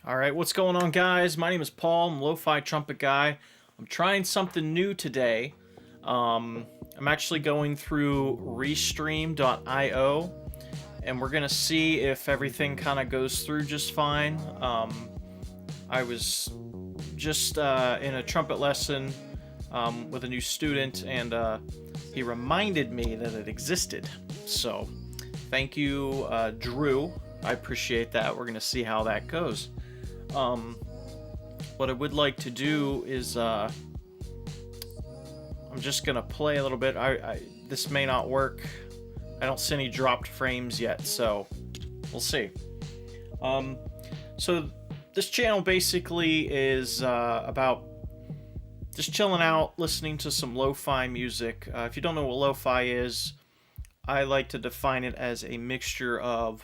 Alright, what's going on, guys? My name is Paul. I'm LoFi Trumpet Guy. I'm trying something new today. I'm actually going through Restream.io, and we're going to see if everything kind of goes through just fine. I was just in a trumpet lesson with a new student, and he reminded me that it existed. So, thank you, Drew. I appreciate that. We're going to see how that goes. What I would like to do is, I'm just gonna play a little bit. This may not work. I don't see any dropped frames yet, so we'll see. So this channel basically is about just chilling out, listening to some lo-fi music. If you don't know what lo-fi is, I like to define it as a mixture of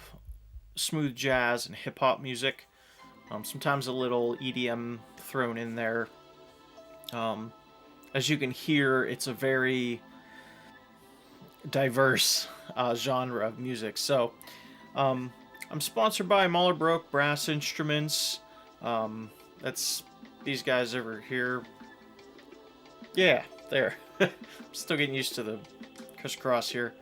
smooth jazz and hip-hop music. Sometimes a little EDM thrown in there. As you can hear, it's a very diverse genre of music. So, I'm sponsored by Mahler Brass Instruments. That's these guys over here. Yeah, there. I'm still getting used to the crisscross here.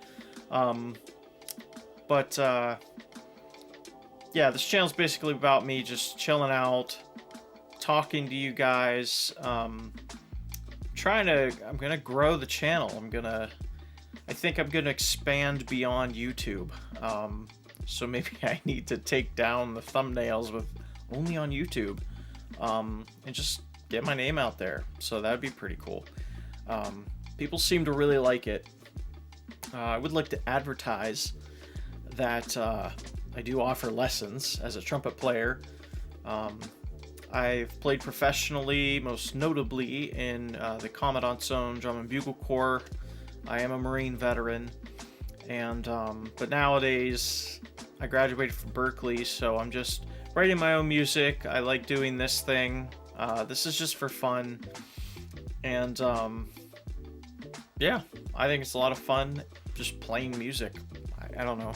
Yeah, this channel's basically about me just chilling out, talking to you guys, I'm gonna grow the channel. I think I'm gonna expand beyond YouTube. So maybe I need to take down the thumbnails with only on YouTube, and just get my name out there. So that'd be pretty cool. People seem to really like it. I would like to advertise that, I do offer lessons as a trumpet player. I've played professionally, most notably in the Commandant's Zone Drum and Bugle Corps. I am a Marine veteran, and but nowadays I graduated from Berkeley, so I'm just writing my own music. I like doing this thing. This is just for fun, and yeah, I think it's a lot of fun just playing music. I don't know.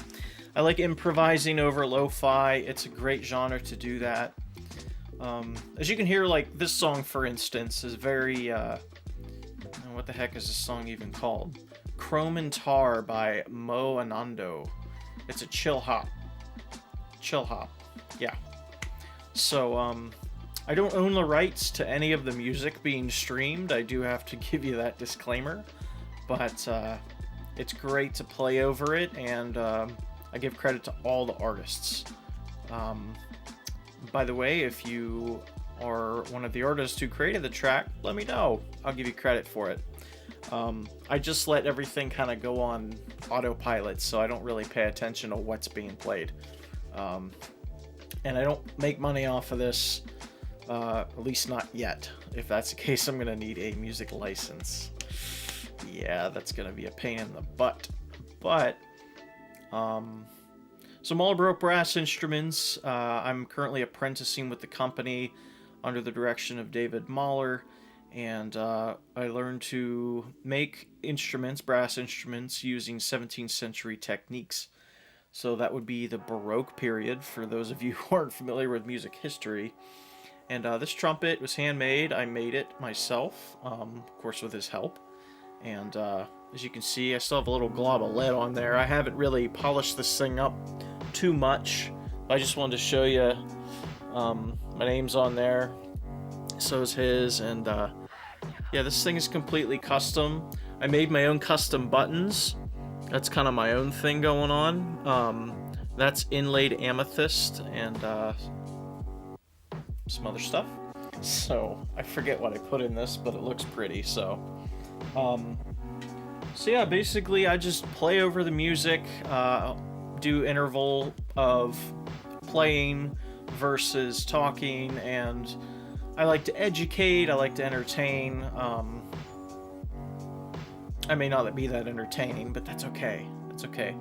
I like improvising over lo-fi. It's a great genre to do that. As you can hear, like this song, for instance, is very, what the heck is this song even called? Chrome and Tar by Mo Anando. It's a chill hop. Chill hop. Yeah. So, I don't own the rights to any of the music being streamed. I do have to give you that disclaimer. But, it's great to play over it, and, I give credit to all the artists. By the way, if you are one of the artists who created the track, let me know. I'll give you credit for it. I just let everything kind of go on autopilot, so I don't really pay attention to what's being played. And I don't make money off of this, at least not yet. If that's the case, I'm going to need a music license. Yeah, that's going to be a pain in the butt. But, so Mahler Brass Instruments, I'm currently apprenticing with the company under the direction of David Mahler, and I learned to make instruments, brass instruments, using 17th century techniques. So that would be the Baroque period, for those of you who aren't familiar with music history. And this trumpet was handmade. I made it myself, of course with his help. And as you can see, I still have a little glob of lead on there. I haven't really polished this thing up too much. I just wanted to show you, my name's on there. So is his, and yeah, this thing is completely custom. I made my own custom buttons. That's kind of my own thing going on. That's inlaid amethyst and some other stuff. So I forget what I put in this, but it looks pretty. So yeah, basically I just play over the music, do interval of playing versus talking, and I like to educate, I like to entertain. I may not be that entertaining, but that's okay. That's okay.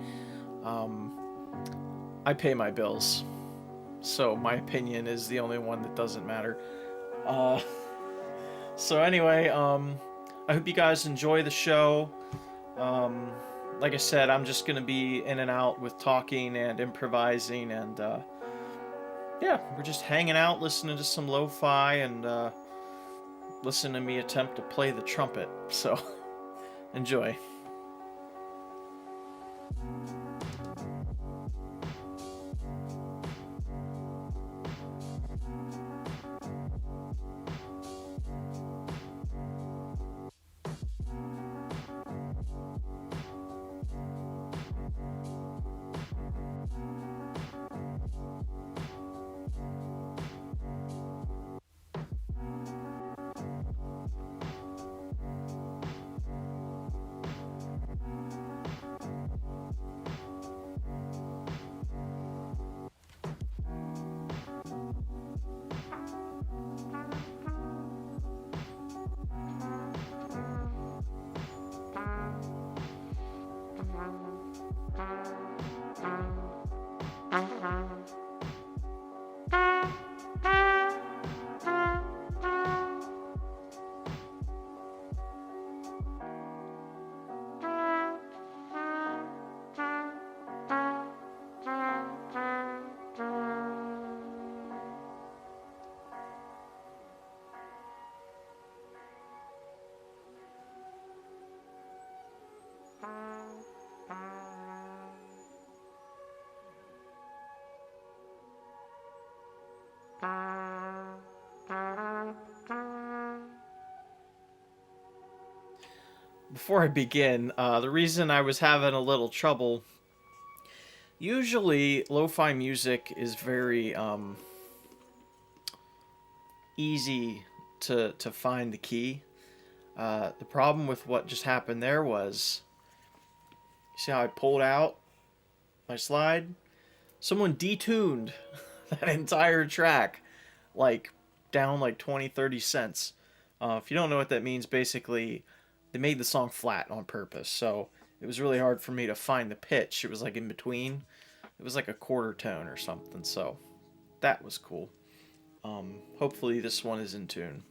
I pay my bills, so my opinion is the only one that doesn't matter. So anyway, I hope you guys enjoy the show. Like I said, I'm just gonna be in and out with talking and improvising, and yeah, we're just hanging out, listening to some lo-fi, and listening to me attempt to play the trumpet. So, enjoy. Before I begin, the reason I was having a little trouble. Usually, lo-fi music is very easy to find the key. The problem with what just happened there was, you see how I pulled out my slide? Someone detuned that entire track, like down like 20, 30 cents. If you don't know what that means, basically, they made the song flat on purpose. So it was really hard for me to find the pitch. It was like in between. It was like a quarter tone or something. So that was cool. Hopefully this one is in tune.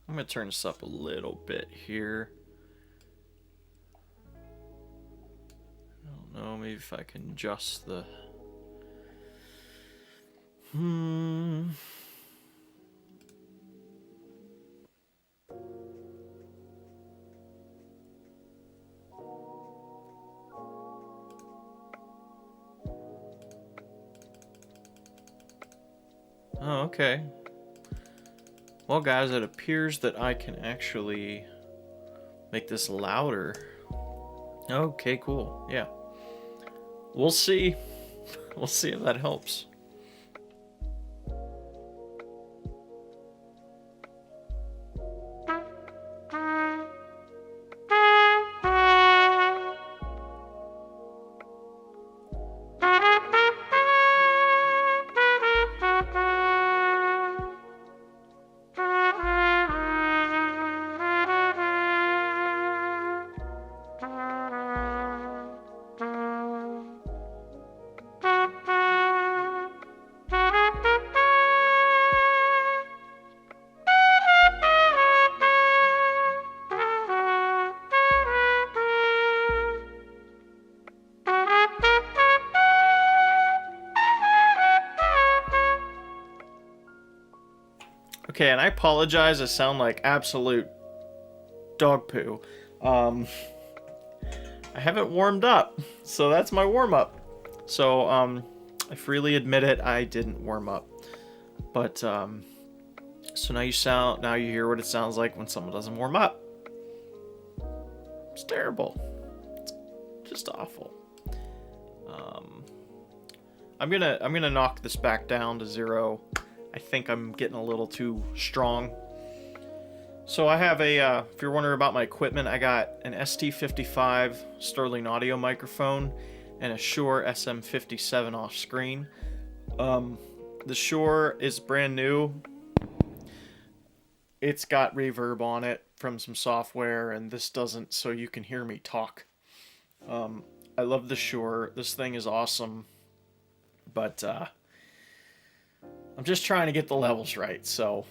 I'm going to turn this up a little bit here. I don't know, maybe if I can adjust the... Oh, okay. Well, guys, it appears that I can actually make this louder Okay, cool. Yeah. We'll see. We'll see if that helps. Okay, and I apologize. I sound like absolute dog poo. I haven't warmed up, so that's my warm up. So I freely admit it. I didn't warm up, but so now you hear what it sounds like when someone doesn't warm up. It's terrible. It's just awful. I'm gonna knock this back down to 0. I think I'm getting a little too strong. So I have if you're wondering about my equipment, I got an ST55 Sterling audio microphone and a Shure SM57 off screen. The Shure is brand new. It's got reverb on it from some software, and this doesn't, so you can hear me talk. I love the Shure. This thing is awesome, but I'm just trying to get the levels right, so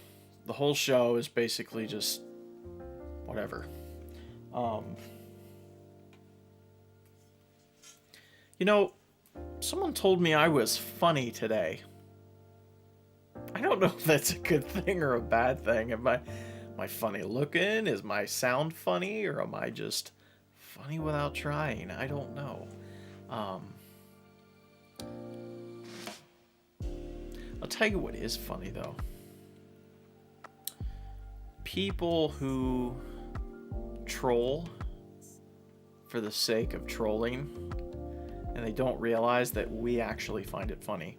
the whole show is basically just whatever. You know, someone told me I was funny today. I don't know if that's a good thing or a bad thing. Am I funny looking? Is my sound funny? Or am I just funny without trying? I don't know. I'll tell you what is funny, though. People who troll for the sake of trolling, and they don't realize that we actually find it funny.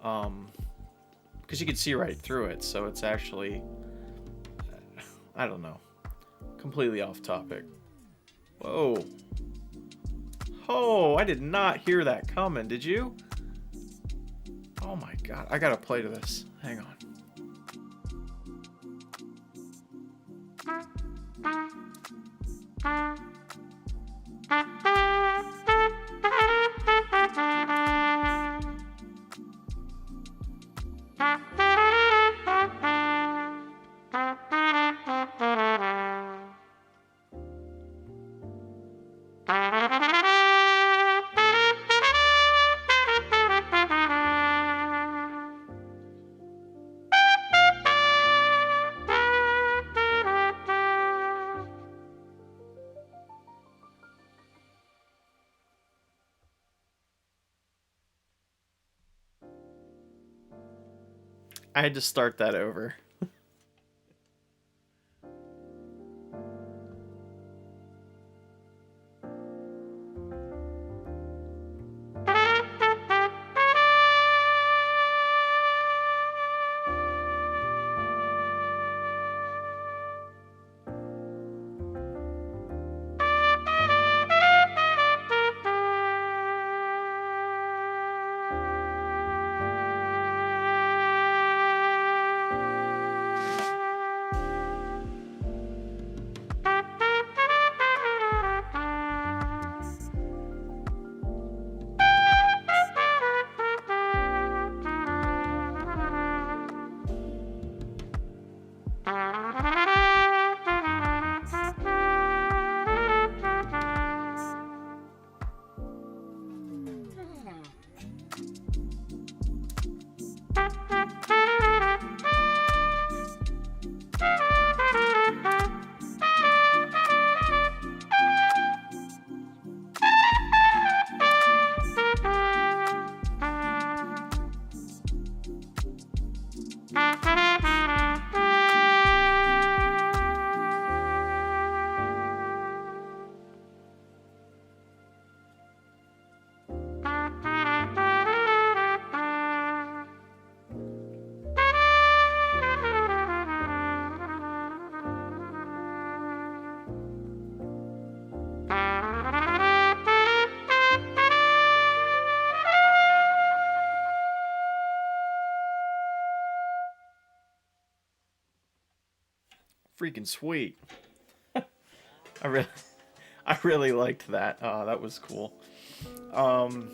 Because you can see right through it, so it's actually, I don't know, completely off topic. Whoa. Oh, I did not hear that coming, did you? Oh my god, I gotta play to this. Hang on. I had to start that over. freaking sweet. I really, I really liked that. That was cool. Um,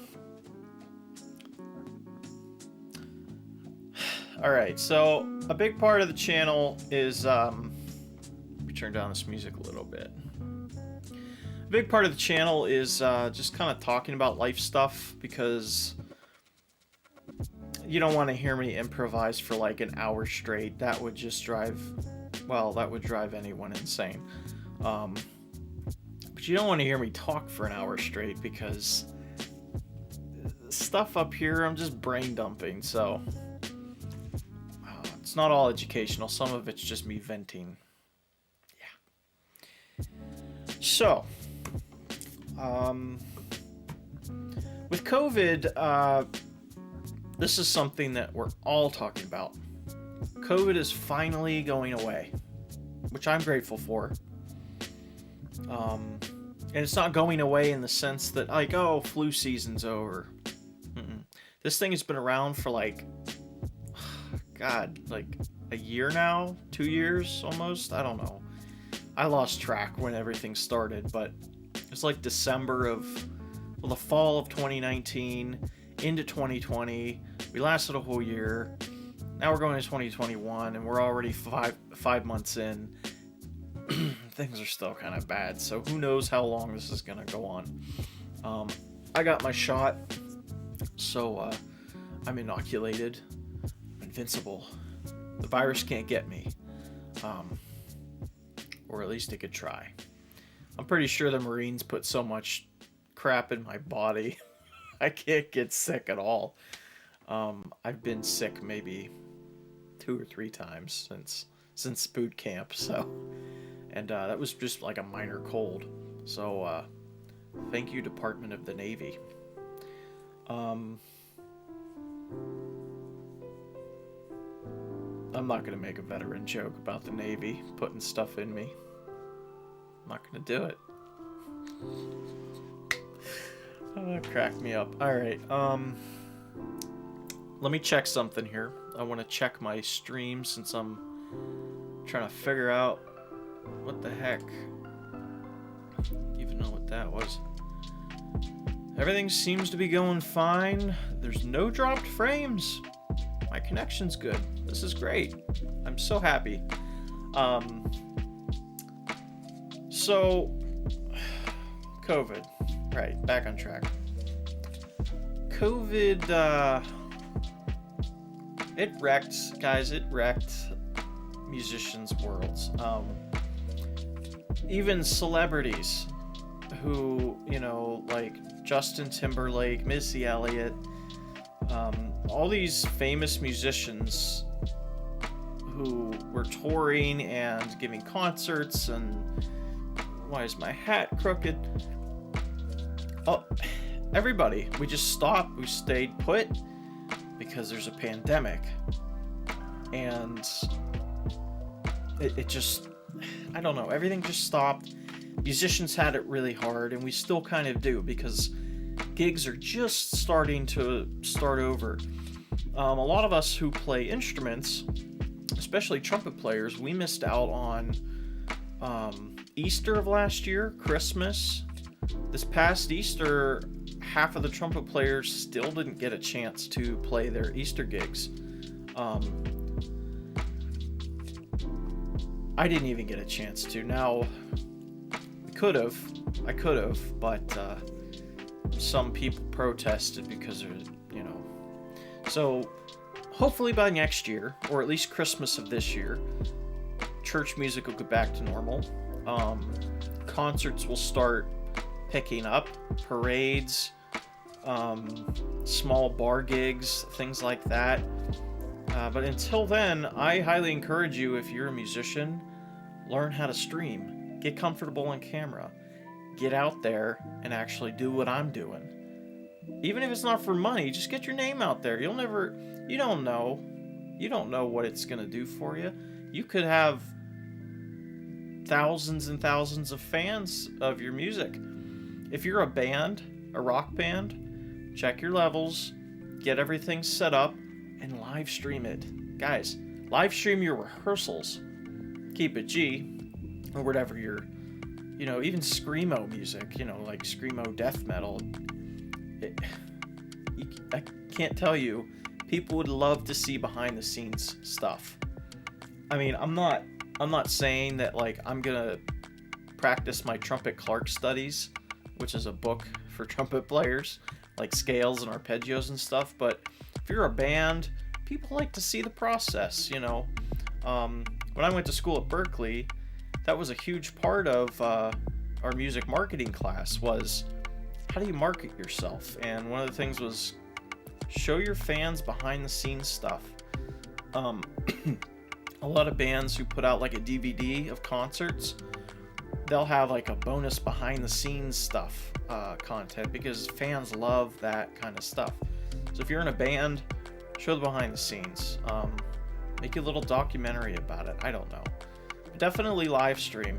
all right, so a big part of the channel is let me turn down this music a little bit. A big part of the channel is just kind of talking about life stuff, because you don't want to hear me improvise for like an hour straight. That would just drive, well, that would drive anyone insane. But you don't want to hear me talk for an hour straight, because stuff up here, I'm just brain dumping, so it's not all educational. Some of it's just me venting. Yeah. So, with COVID, this is something that we're all talking about. COVID is finally going away, which I'm grateful for. And it's not going away in the sense that, like, oh, flu season's over. This thing has been around for, like, God, like a year now? 2 years almost? I don't know. I lost track when everything started, but it's like December of, well, the fall of 2019 into 2020. We lasted a whole year. Now we're going to 2021, and we're already five months in. Things are still kind of bad, so who knows how long this is going to go on. I got my shot, so I'm inoculated. I'm invincible. The virus can't get me. Or at least it could try. I'm pretty sure the Marines put so much crap in my body, I can't get sick at all. I've been sick maybe 2 or 3 times since boot camp, so, and that was just like a minor cold. So thank you, Department of the Navy. I'm not gonna make a veteran joke about the Navy putting stuff in me. I'm not gonna do it. Crack me up. Alright, let me check something here. I want to check my stream since I'm trying to figure out what the heck. Even know what that was. Everything seems to be going fine. There's no dropped frames. My connection's good. This is great. I'm so happy. So, COVID. Right, back on track. COVID, it wrecked, guys, it wrecked musicians' worlds. Even celebrities who, you know, like Justin Timberlake, Missy Elliott, all these famous musicians who were touring and giving concerts, and why is my hat crooked? Oh, everybody, we just stopped, we stayed put because there's a pandemic, and it just, I don't know, everything just stopped. Musicians had it really hard, and we still kind of do, because gigs are just starting to start over. A lot of us who play instruments, especially trumpet players, we missed out on Easter of last year, Christmas. This past Easter, half of the trumpet players still didn't get a chance to play their Easter gigs. I didn't even get a chance to. Now, I could have, but some people protested because of, you know. So, hopefully by next year, or at least Christmas of this year, church music will go back to normal. Concerts will start picking up, parades, small bar gigs, things like that. But until then, I highly encourage you, if you're a musician, learn how to stream. Get comfortable on camera. Get out there and actually do what I'm doing. Even if it's not for money, just get your name out there. You don't know what it's going to do for you. You could have thousands and thousands of fans of your music. If you're a band, a rock band, check your levels, get everything set up, and live stream it. Guys, live stream your rehearsals. keep it G, or whatever you're, even screamo music, like screamo death metal. I can't tell you, people would love to see behind the scenes stuff. I mean, I'm not saying that like I'm gonna practice my trumpet Clark studies, which is a book for trumpet players, like scales and arpeggios and stuff, but if you're a band, people like to see the process, When I went to school at Berkeley, that was a huge part of our music marketing class, was how do you market yourself? And one of the things was show your fans behind the scenes stuff. A lot of bands who put out like a DVD of concerts, they'll have like a bonus behind the scenes stuff content, because fans love that kind of stuff. So if you're in a band, show the behind the scenes. Make a little documentary about it. I don't know. But definitely live stream.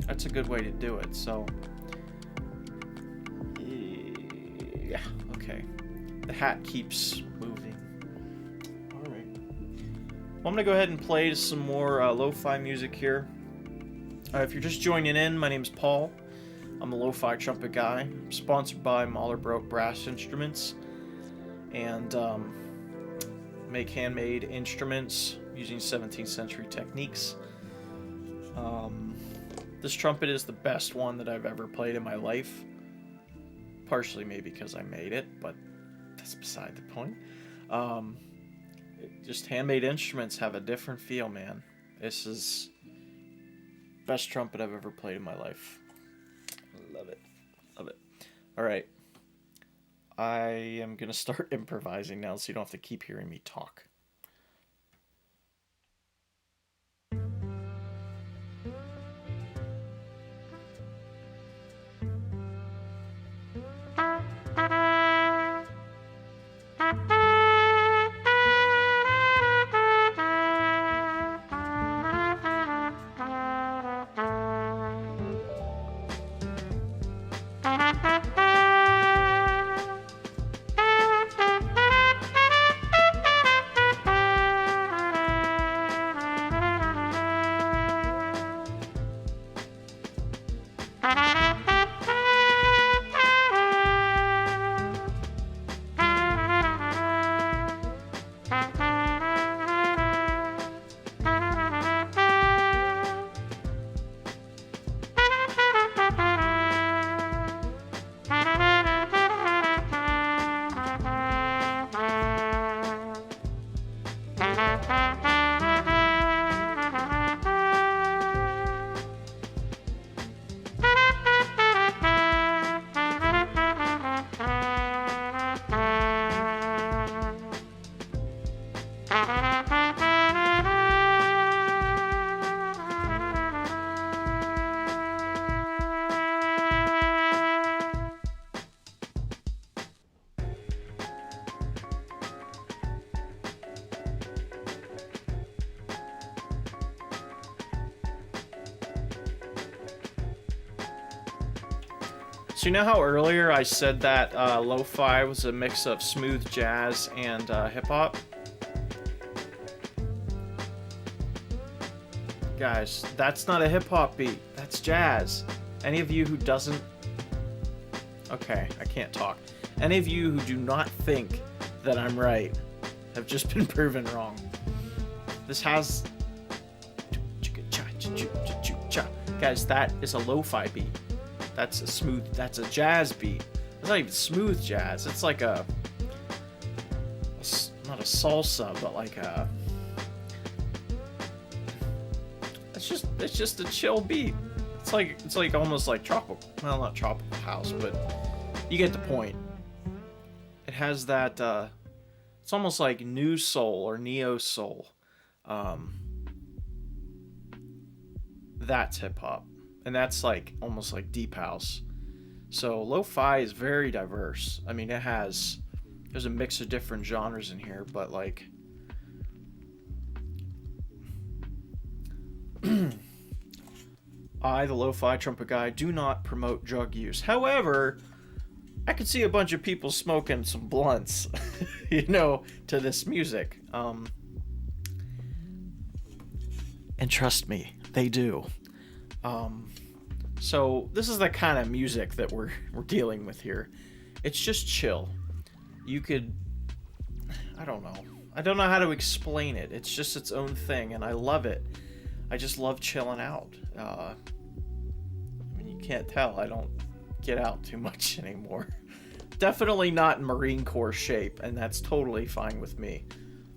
That's a good way to do it. So yeah, okay. The hat keeps moving. All right. Well, I'm gonna go ahead and play some more lo-fi music here. If you're just joining in, my name's Paul. I'm a LoFi Trumpet Guy, sponsored by Mahler-Broke Brass Instruments, and make handmade instruments using 17th century techniques. This trumpet is the best one that I've ever played in my life. Partially maybe because I made it, but that's beside the point. Just handmade instruments have a different feel, man. This is best trumpet I've ever played in my life. Love it. Love it. All right. I am going to start improvising now so you don't have to keep hearing me talk. So you know how earlier I said that lo-fi was a mix of smooth jazz and hip-hop? Guys, that's not a hip-hop beat. That's jazz. Any of you who doesn't... Okay, I can't talk. Any of you who do not think that I'm right have just been proven wrong. This has... Guys, that is a lo-fi beat. That's a jazz beat. It's not even smooth jazz. It's like not a salsa, but like it's just a chill beat. It's like almost like tropical, well, not tropical house, but you get the point. It has that, it's almost like new soul or neo soul. That's hip hop. And that's like almost like deep house. So lo-fi is very diverse. I mean, there's a mix of different genres in here, but like I, the LoFi Trumpet Guy, do not promote drug use. However, I could see a bunch of people smoking some blunts, to this music. And trust me, they do. So this is the kind of music that we're dealing with here. It's just chill. You could, I don't know how to explain it. It's just its own thing, and I love it. I just love chilling out. I mean, you can't tell, I don't get out too much anymore. Definitely not in Marine Corps shape, and that's totally fine with me.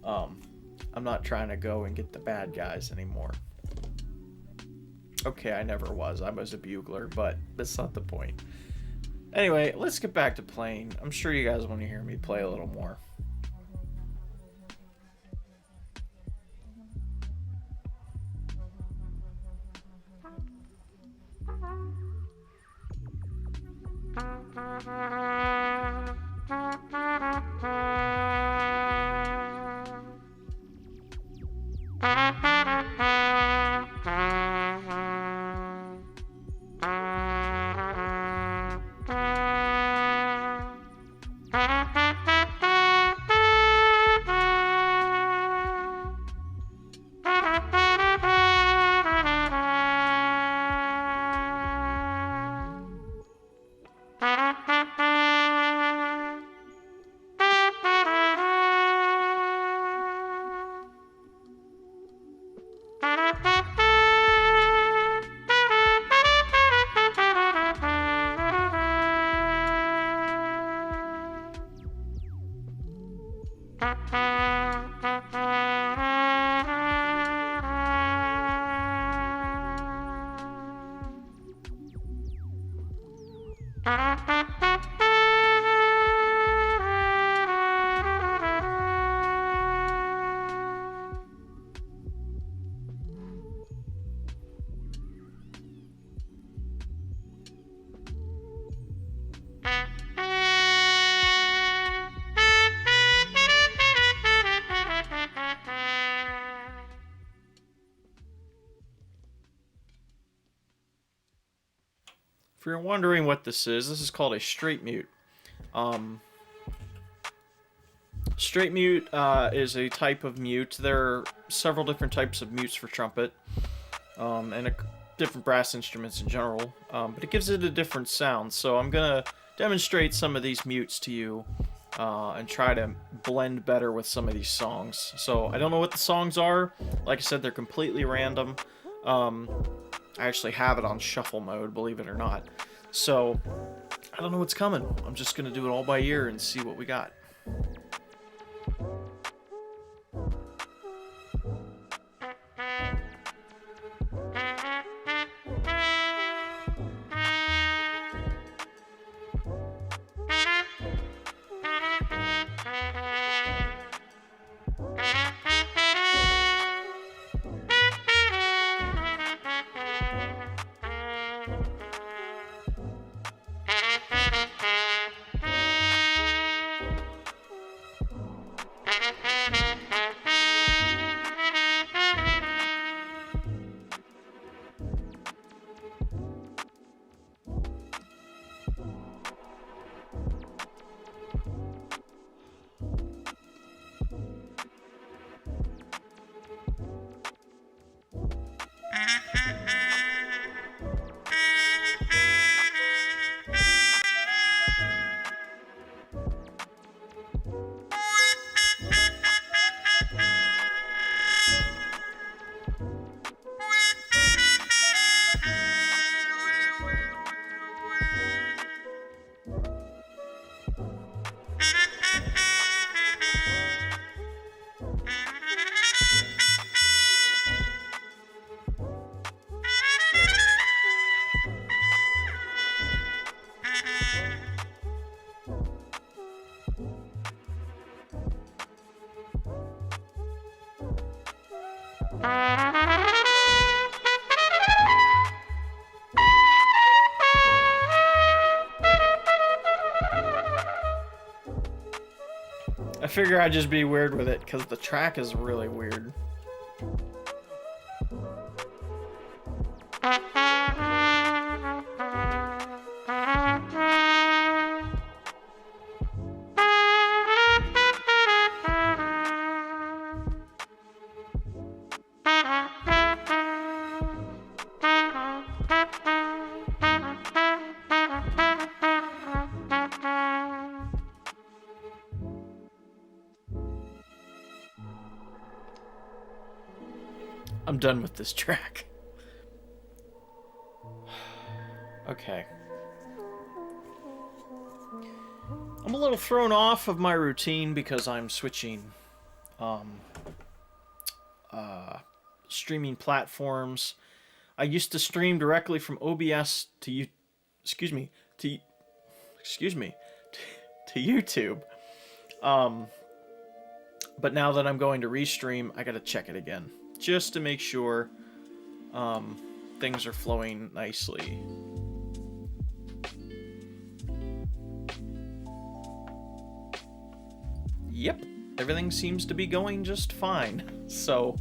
I'm not trying to go and get the bad guys anymore. Okay, I never was. I was a bugler, but that's not the point. Anyway, let's get back to playing. I'm sure you guys want to hear me play a little more. If you're wondering what this is called a straight mute. Straight mute is a type of mute. There are several different types of mutes for trumpet, and different brass instruments in general, but it gives it a different sound. So I'm going to demonstrate some of these mutes to you and try to blend better with some of these songs. So I don't know what the songs are. Like I said, they're completely random. I actually have it on shuffle mode, believe it or not. So I don't know what's coming. I'm just going to do it all by ear and see what we got. I figure I'd just be weird with it because the track is really weird. I'm done with this track. Okay. I'm a little thrown off of my routine because I'm switching streaming platforms. I used to stream directly from OBS to to YouTube. But now that I'm going to restream, I gotta check it again just to make sure things are flowing nicely. Yep, everything seems to be going just fine. So,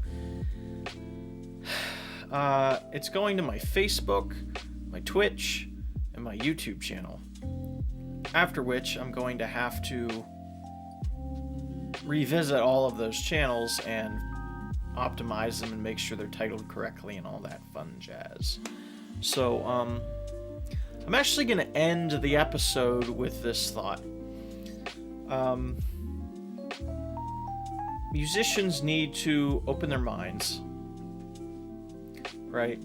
it's going to my Facebook, my Twitch, and my YouTube channel. After which, I'm going to have to revisit all of those channels and optimize them and make sure they're titled correctly and all that fun jazz. So, I'm actually going to end the episode with this thought. Musicians need to open their minds, right?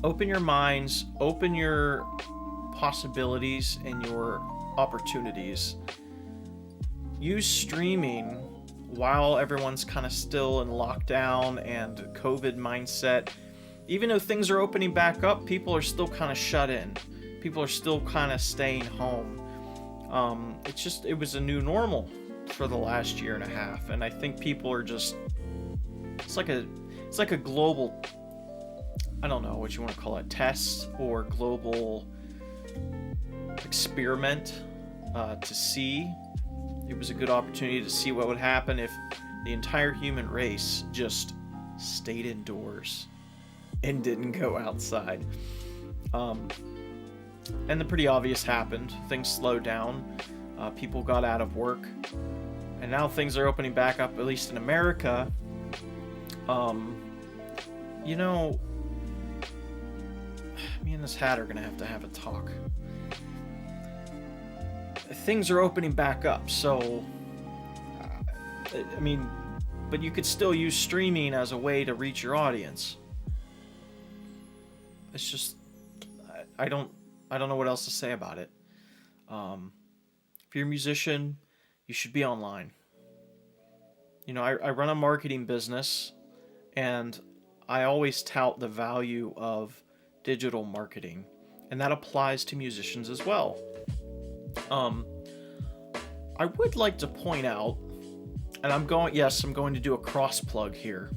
Open your minds, open your possibilities and your opportunities. Use streaming while everyone's kind of still in lockdown and COVID mindset. Even though things are opening back up, people are still kind of shut in. People are still kind of staying home. It was a new normal for the last year and a half, and I think people are just, it's like a global, I don't know what you want to call it, test or global experiment to see. It was a good opportunity to see what would happen if the entire human race just stayed indoors and didn't go outside. And the pretty obvious happened. Things slowed down. People got out of work. And now things are opening back up, at least in America. Me and this hat are going to have a talk. Things are opening back up, so... but you could still use streaming as a way to reach your audience. It's just... I don't know what else to say about it. If you're a musician, you should be online. I run a marketing business, and I always tout the value of digital marketing, and that applies to musicians as well. I would like to point out, and I'm going to do a cross plug here.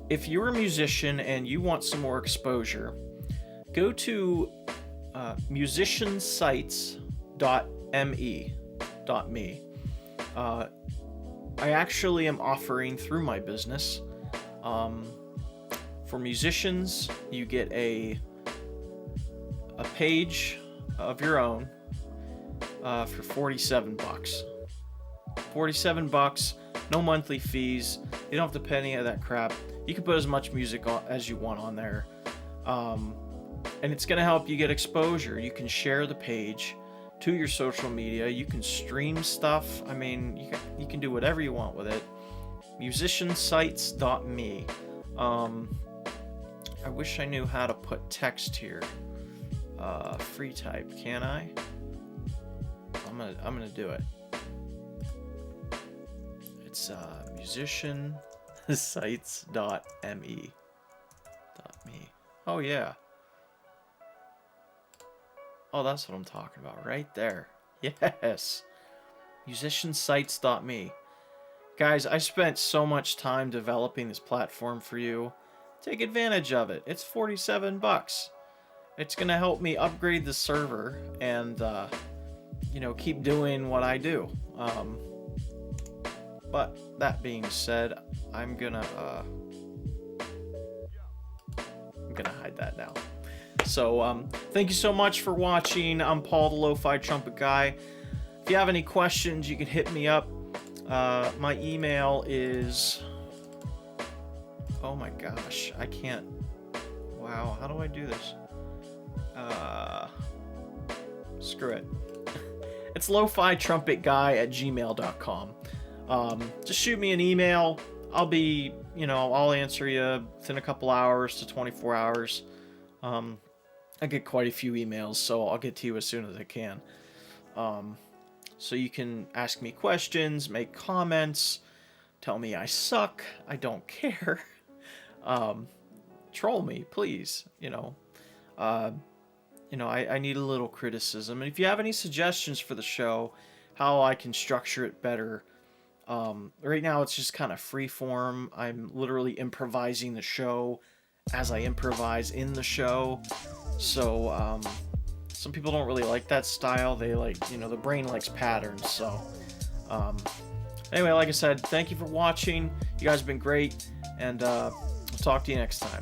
If you're a musician and you want some more exposure, go to musiciansites.me. I actually am offering through my business, for musicians, you get a page of your own for $47. $47, no monthly fees. You don't have to pay any of that crap. You can put as much music as you want on there. And it's going to help you get exposure. You can share the page to your social media. You can stream stuff. You can do whatever you want with it. Musiciansites.me. I wish I knew how to put text here. Free type, can I? I'm gonna do it. It's musiciansites.me. Oh yeah. Oh, that's what I'm talking about right there. Yes. Musiciansites.me. Guys, I spent so much time developing this platform for you. Take advantage of it. It's $47. It's going to help me upgrade the server and, keep doing what I do. But that being said, I'm gonna hide that now. So, thank you so much for watching. I'm Paul, the LoFi Trumpet Guy. If you have any questions, you can hit me up. My email is... Oh my gosh, I can't... Wow, how do I do this? Screw it. It's LoFi Trumpet Guy at gmail.com. Just shoot me an email. I'll be, I'll answer you within a couple hours to 24 hours. I get quite a few emails, so I'll get to you as soon as I can. So you can ask me questions, make comments, tell me I suck. I don't care. Troll me, please. I need a little criticism. And if you have any suggestions for the show, how I can structure it better, right now it's just kind of free form. I'm literally improvising the show as I improvise in the show. So some people don't really like that style. They like, the brain likes patterns. So anyway, like I said, thank you for watching. You guys have been great, and I'll talk to you next time.